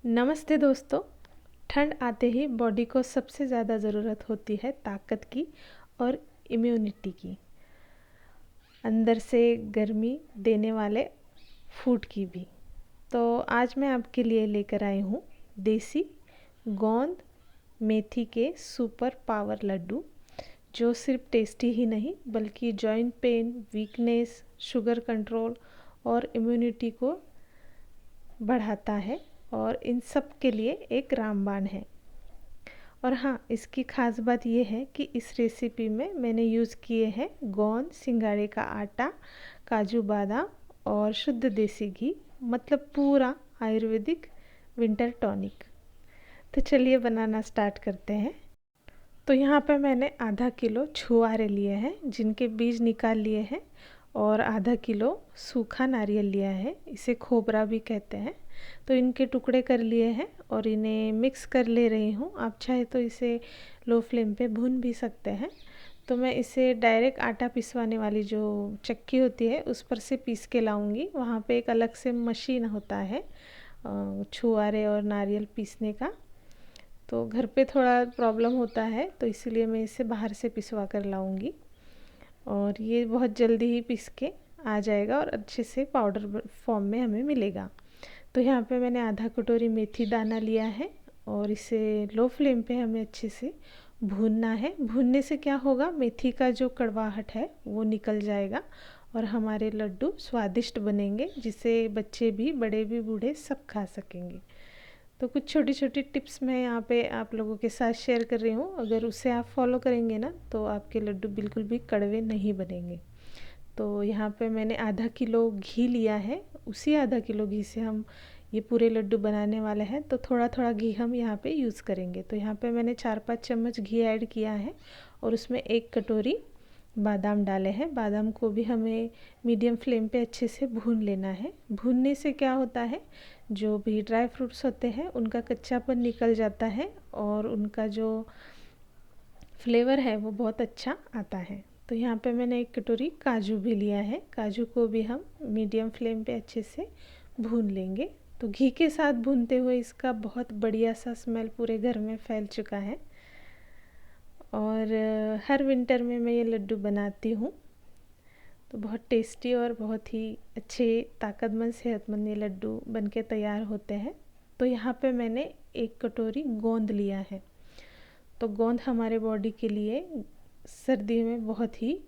नमस्ते दोस्तों। ठंड आते ही बॉडी को सबसे ज़्यादा ज़रूरत होती है ताकत की और इम्यूनिटी की, अंदर से गर्मी देने वाले फूड की भी। तो आज मैं आपके लिए लेकर आई हूँ देसी गोंद मेथी के सुपर पावर लड्डू, जो सिर्फ टेस्टी ही नहीं बल्कि joint pain, weakness, sugar control और इम्यूनिटी को बढ़ाता है और इन सब के लिए एक रामबाण है। और हाँ, इसकी ख़ास बात यह है कि इस रेसिपी में मैंने यूज़ किए हैं गोंद, सिंघाड़े का आटा, काजू बादाम और शुद्ध देसी घी, मतलब पूरा आयुर्वेदिक विंटर टॉनिक। तो चलिए बनाना स्टार्ट करते हैं। तो यहाँ पे मैंने आधा किलो छुआरे लिए हैं जिनके बीज निकाल लिए हैं, और आधा किलो सूखा नारियल लिया है, इसे खोबरा भी कहते हैं। तो इनके टुकड़े कर लिए हैं और इन्हें मिक्स कर ले रही हूँ। आप चाहे तो इसे लो फ्लेम पे भून भी सकते हैं। तो मैं इसे डायरेक्ट आटा पिसवाने वाली जो चक्की होती है उस पर से पीस के लाऊंगी। वहाँ पे एक अलग से मशीन होता है छुआरे और नारियल पीसने का। तो घर पे थोड़ा प्रॉब्लम होता है, तो इसलिए मैं इसे बाहर से पिसवा कर लाऊंगी, और ये बहुत जल्दी ही पीस के आ जाएगा और अच्छे से पाउडर फॉर्म में हमें मिलेगा। तो यहाँ पे मैंने आधा कटोरी मेथी दाना लिया है और इसे लो फ्लेम पे हमें अच्छे से भूनना है। भूनने से क्या होगा, मेथी का जो कड़वाहट है वो निकल जाएगा और हमारे लड्डू स्वादिष्ट बनेंगे, जिसे बच्चे भी, बड़े भी, बूढ़े सब खा सकेंगे। तो कुछ छोटी छोटी टिप्स मैं यहाँ पे आप लोगों के साथ शेयर कर रही हूँ। अगर उसे आप फॉलो करेंगे ना तो आपके लड्डू बिल्कुल भी कड़वे नहीं बनेंगे। तो यहाँ पे मैंने आधा किलो घी लिया है, उसी आधा किलो घी से हम ये पूरे लड्डू बनाने वाले हैं। तो थोड़ा थोड़ा घी हम यहाँ पे यूज़ करेंगे। तो यहाँ पे मैंने 4-5 चम्मच घी ऐड किया है और उसमें 1 कटोरी बादाम डाले हैं। बादाम को भी हमें मीडियम फ्लेम पे अच्छे से भून लेना है। भूनने से क्या होता है, जो भी ड्राई फ्रूट्स होते हैं उनका कच्चापन निकल जाता है और उनका जो फ्लेवर है वो बहुत अच्छा आता है। तो यहाँ पे मैंने 1 कटोरी काजू भी लिया है। काजू को भी हम मीडियम फ्लेम पे अच्छे से भून लेंगे। तो घी के साथ भूनते हुए इसका बहुत बढ़िया सा स्मेल पूरे घर में फैल चुका है, और हर विंटर में मैं ये लड्डू बनाती हूँ। तो बहुत टेस्टी और बहुत ही अच्छे, ताकतमंद, सेहतमंद ये लड्डू बनके तैयार होते हैं। तो यहाँ पे मैंने 1 कटोरी गोंद लिया है। तो गोंद हमारे बॉडी के लिए सर्दियों में बहुत ही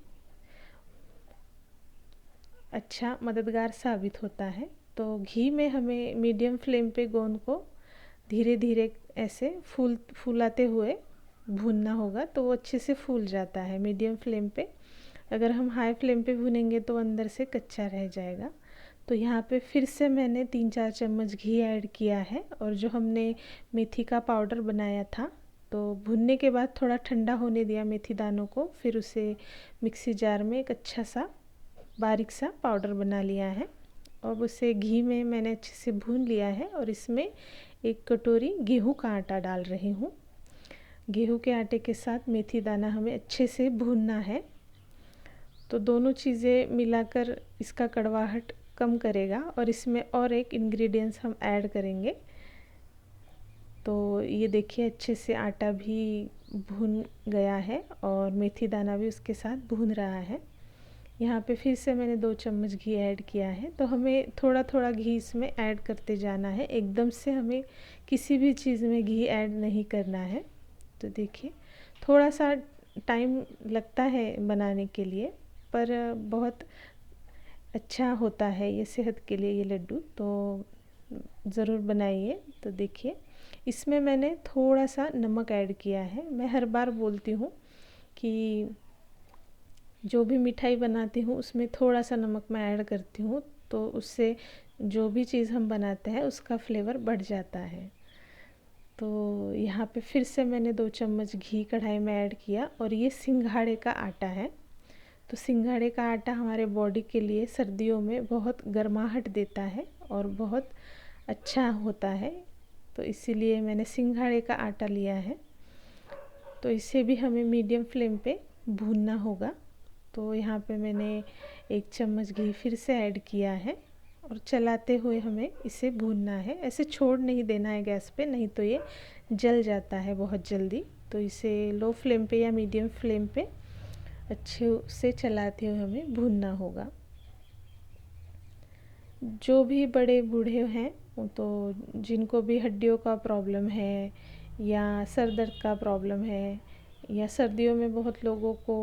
अच्छा मददगार साबित होता है। तो घी में हमें मीडियम फ्लेम पे गोंद को धीरे धीरे ऐसे फूलाते हुए भूनना होगा, तो वो अच्छे से फूल जाता है मीडियम फ्लेम पे। अगर हम हाई फ्लेम पे भूनेंगे तो अंदर से कच्चा रह जाएगा। तो यहाँ पे फिर से मैंने 3-4 चम्मच घी ऐड किया है, और जो हमने मेथी का पाउडर बनाया था, तो भुनने के बाद थोड़ा ठंडा होने दिया मेथी दानों को, फिर उसे मिक्सी जार में एक अच्छा सा बारीक सा पाउडर बना लिया है और उसे घी में मैंने अच्छे से भून लिया है। और इसमें 1 कटोरी गेहूं का आटा डाल रही हूँ। गेहूं के आटे के साथ मेथी दाना हमें अच्छे से भूनना है। तो दोनों चीज़ें मिलाकर इसका कड़वाहट कम करेगा, और इसमें और एक इंग्रेडिएंट्स हम ऐड करेंगे। तो ये देखिए, अच्छे से आटा भी भून गया है और मेथी दाना भी उसके साथ भून रहा है। यहाँ पे फिर से मैंने 2 चम्मच घी ऐड किया है। तो हमें थोड़ा थोड़ा घी इसमें ऐड करते जाना है, एकदम से हमें किसी भी चीज़ में घी ऐड नहीं करना है। तो देखिए, थोड़ा सा टाइम लगता है बनाने के लिए, पर बहुत अच्छा होता है ये सेहत के लिए ये लड्डू। तो ज़रूर बनाइए। तो देखिए, इसमें मैंने थोड़ा सा नमक ऐड किया है। मैं हर बार बोलती हूँ कि जो भी मिठाई बनाती हूँ उसमें थोड़ा सा नमक मैं ऐड करती हूँ, तो उससे जो भी चीज़ हम बनाते हैं उसका फ्लेवर बढ़ जाता है। तो यहाँ पे फिर से मैंने 2 चम्मच घी कढ़ाई में ऐड किया, और ये सिंघाड़े का आटा है। तो सिंघाड़े का आटा हमारे बॉडी के लिए सर्दियों में बहुत गर्माहट देता है और बहुत अच्छा होता है। तो इसीलिए मैंने सिंघाड़े का आटा लिया है। तो इसे भी हमें मीडियम फ्लेम पे भूनना होगा। तो यहाँ पे मैंने 1 चम्मच घी फिर से ऐड किया है, और चलाते हुए हमें इसे भूनना है। ऐसे छोड़ नहीं देना है गैस पे, नहीं तो ये जल जाता है बहुत जल्दी। तो इसे लो फ्लेम पे या मीडियम फ्लेम पे अच्छे से चलाते हुए हमें भूनना होगा। जो भी बड़े बूढ़े हैं तो जिनको भी हड्डियों का प्रॉब्लम है या सर दर्द का प्रॉब्लम है या सर्दियों में बहुत लोगों को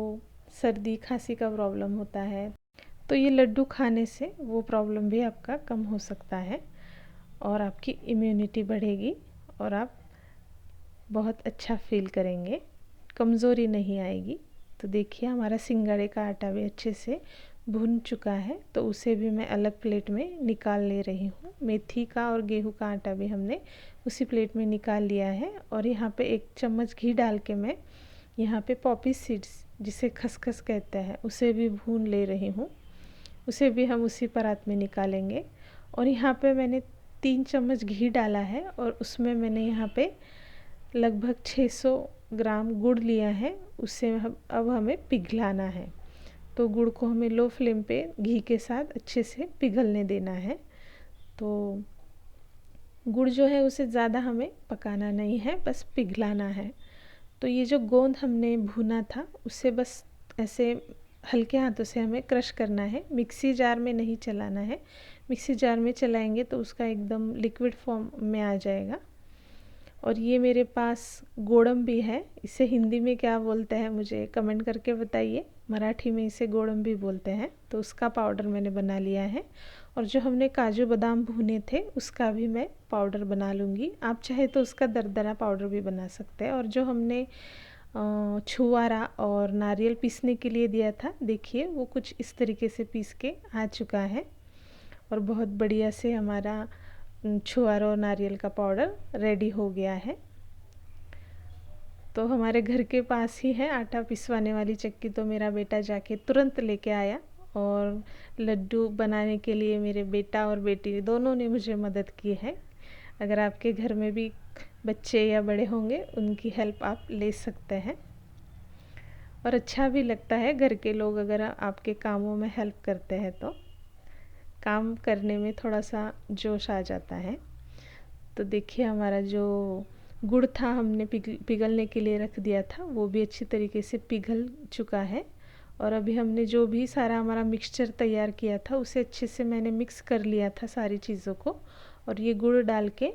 सर्दी खांसी का प्रॉब्लम होता है, तो ये लड्डू खाने से वो प्रॉब्लम भी आपका कम हो सकता है और आपकी इम्यूनिटी बढ़ेगी और आप बहुत अच्छा फील करेंगे, कमज़ोरी नहीं आएगी। तो देखिए हमारा सिंगाड़े का आटा भी अच्छे से भुन चुका है, तो उसे भी मैं अलग प्लेट में निकाल ले रही हूँ। मेथी का और गेहूं का आटा भी हमने उसी प्लेट में निकाल लिया है। और यहाँ पे 1 चम्मच घी डाल के मैं यहाँ पे पॉपी सीड्स, जिसे खसखस कहते हैं, उसे भी भून ले रही हूँ। उसे भी हम उसी परात में निकालेंगे। और यहाँ पे मैंने 3 चम्मच घी डाला है और उसमें मैंने यहाँ पे लगभग 600 ग्राम गुड़ लिया है। उसे अब हमें पिघलाना है। तो गुड़ को हमें लो फ्लेम पे घी के साथ अच्छे से पिघलने देना है। तो गुड़ जो है उसे ज़्यादा हमें पकाना नहीं है, बस पिघलाना है। तो ये जो गोंद हमने भुना था उसे बस ऐसे हल्के हाथों से हमें क्रश करना है, मिक्सी जार में नहीं चलाना है। मिक्सी जार में चलाएंगे तो उसका एकदम लिक्विड फॉर्म में आ जाएगा। और ये मेरे पास गोड़म भी है, इसे हिंदी में क्या बोलते हैं मुझे कमेंट करके बताइए। मराठी में इसे गोड़म भी बोलते हैं। तो उसका पाउडर मैंने बना लिया है। और जो हमने काजू बादाम भुने थे उसका भी मैं पाउडर बना लूँगी। आप चाहे तो उसका दरदरा पाउडर भी बना सकते हैं। और जो हमने छुआरा और नारियल पीसने के लिए दिया था, देखिए वो कुछ इस तरीके से पीस के आ चुका है। और बहुत बढ़िया से हमारा छुआरा और नारियल का पाउडर रेडी हो गया है। तो हमारे घर के पास ही है आटा पिसवाने वाली चक्की, तो मेरा बेटा जाके तुरंत लेके आया। और लड्डू बनाने के लिए मेरे बेटा और बेटी दोनों ने मुझे मदद की है। अगर आपके घर में भी बच्चे या बड़े होंगे, उनकी हेल्प आप ले सकते हैं। और अच्छा भी लगता है घर के लोग अगर आपके कामों में हेल्प करते हैं, तो काम करने में थोड़ा सा जोश आ जाता है। तो देखिए हमारा जो गुड़ था हमने पिघलने के लिए रख दिया था, वो भी अच्छी तरीके से पिघल चुका है। और अभी हमने जो भी सारा हमारा मिक्सचर तैयार किया था उसे अच्छे से मैंने मिक्स कर लिया था सारी चीज़ों को। और ये गुड़ डाल के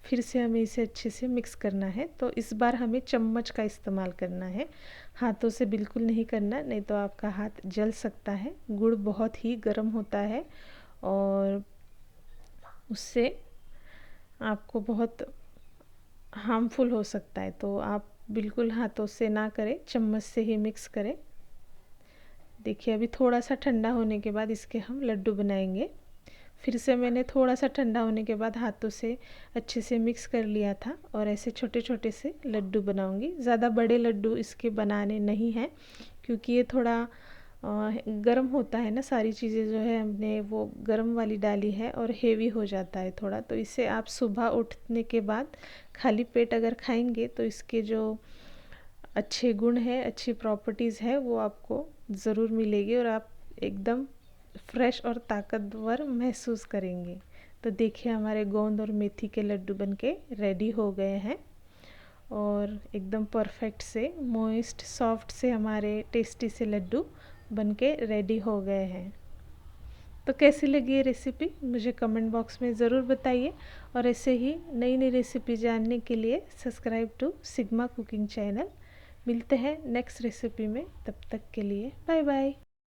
फिर से हमें इसे अच्छे से मिक्स करना है। तो इस बार हमें चम्मच का इस्तेमाल करना है, हाथों से बिल्कुल नहीं करना, नहीं तो आपका हाथ जल सकता है। गुड़ बहुत ही गर्म होता है और उससे आपको बहुत हार्मफुल हो सकता है। तो आप बिल्कुल हाथों से ना करें, चम्मच से ही मिक्स करें। देखिए अभी थोड़ा सा ठंडा होने के बाद इसके हम लड्डू बनाएंगे। फिर से मैंने थोड़ा सा ठंडा होने के बाद हाथों से अच्छे से मिक्स कर लिया था और ऐसे छोटे छोटे से लड्डू बनाऊंगी। ज़्यादा बड़े लड्डू इसके बनाने नहीं हैं, क्योंकि ये थोड़ा गर्म होता है ना, सारी चीज़ें जो है हमने वो गर्म वाली डाली है और हेवी हो जाता है थोड़ा। तो इसे आप सुबह उठने के बाद खाली पेट अगर खाएंगे तो इसके जो अच्छे गुण है, अच्छी प्रॉपर्टीज़ है, वो आपको ज़रूर मिलेगी और आप एकदम फ्रेश और ताकतवर महसूस करेंगे। तो देखिए हमारे गोंद और मेथी के लड्डू बनके रेडी हो गए हैं और एकदम परफेक्ट से मॉइस्ट सॉफ्ट से हमारे टेस्टी से लड्डू बनके रेडी हो गए हैं। तो कैसी लगी ये रेसिपी मुझे कमेंट बॉक्स में ज़रूर बताइए। और ऐसे ही नई नई रेसिपी जानने के लिए subscribe to Sigma cooking channel. मिलते हैं नेक्स्ट रेसिपी में, तब तक के लिए बाय बाय।